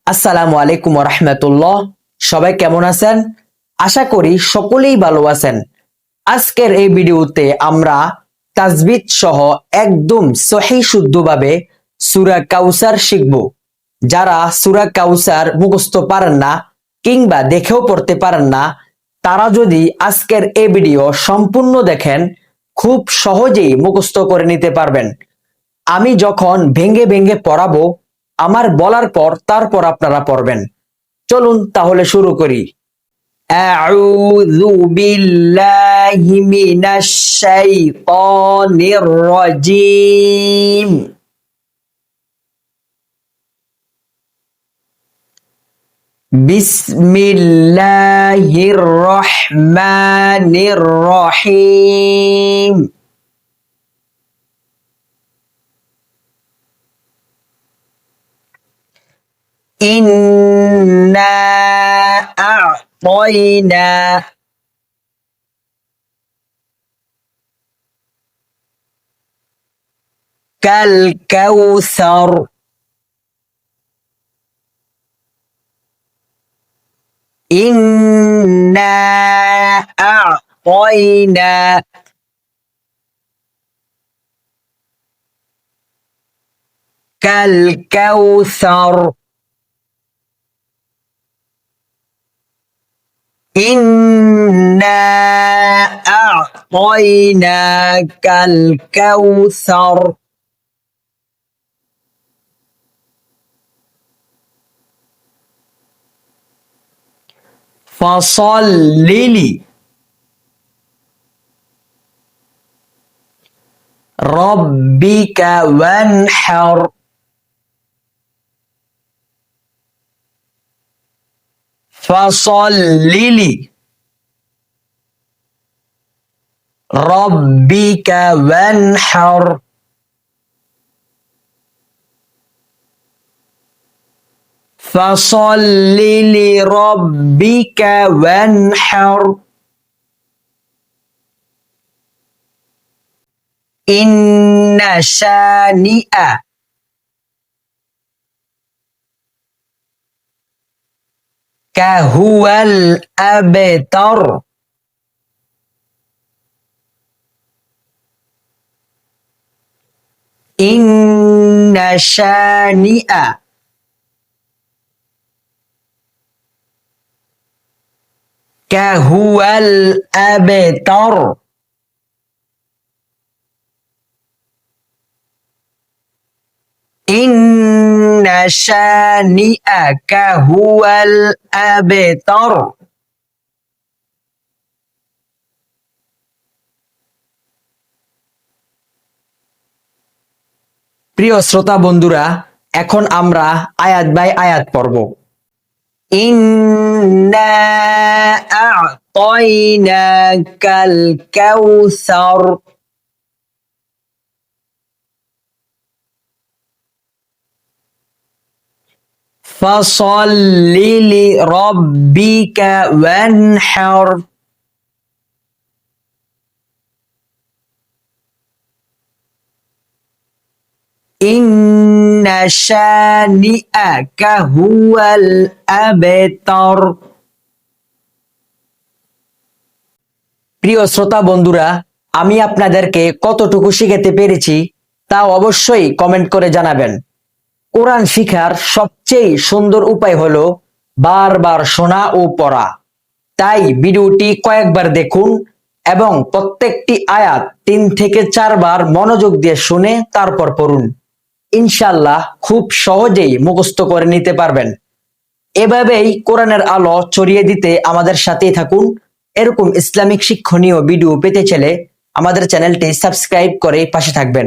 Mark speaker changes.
Speaker 1: আসসালামু আলাইকুম রাহমাতুল্লাহ। সবাই কেমন আছেন? আশা করি সকলেই ভালো আছেন। আজকের এই ভিডিওতে আমরা তাজবিদ সহ একদম সহি শুদ্ধভাবে সূরা কাউসার শিখব। যারা সূরা কাউসার মুখস্থ পারেন না কিংবা দেখেও পড়তে পারেন না, তারা যদি আজকের এই ভিডিও সম্পূর্ণ দেখেন, খুব সহজেই মুখস্থ করে নিতে পারবেন। আমি যখন ভেঙ্গে ভেঙ্গে পড়াবো, আমার বলার পর তারপর আপনারা পড়বেন। চলুন তাহলে শুরু করি। আউযু বিল্লাহি মিনাশ শাইতানির রাজিম। বিসমিল্লাহির রহমানির রহিম। ইন্না আ'তাইনা কাল কাউসার। ইন্না আ'তাইনা কাল কাউসার। إنا أعطيناك الكوثر. فصل لربك وانحر. فصل لربك وانحر. فصل لربك وانحر. إن شانئك هو الأبتر. إن شانئك هو الأبتر. إن شانئك هو الأبتر. প্রিয় শ্রোতা বন্ধুরা, এখন আমরা আয়াত বাই আয়াত পড়ব। ইন্না আ'তাইনাকাল কাউসার। ফাসাল্লি লিরাব্বিকা ওয়ানহার। ইন্না শানিআকা হুয়াল আবতার। প্রিয় শ্রোতা বন্ধুরা, আমি আপনাদেরকে কতটুকু শিখাতে পেরেছি তা অবশ্যই কমেন্ট করে জানাবেন। কোরআন শিখার সবচেয়ে সুন্দর উপায় হলো বারবার শোনা ও পড়া। তাই ভিডিওটি কয়েকবার দেখুন এবং প্রত্যেকটি আয়াত 3 থেকে 4 বার মনোযোগ দিয়ে শুনে তারপর পড়ুন। ইনশাআল্লাহ খুব সহজেই মুখস্থ করে নিতে পারবেন। এভাবেই কোরআনের আলো ছড়িয়ে দিতে আমাদের সাথেই থাকুন। এরকম ইসলামিক শিক্ষণীয় ভিডিও পেতে চাইলে আমাদের চ্যানেলটি সাবস্ক্রাইব করে পাশে থাকবেন।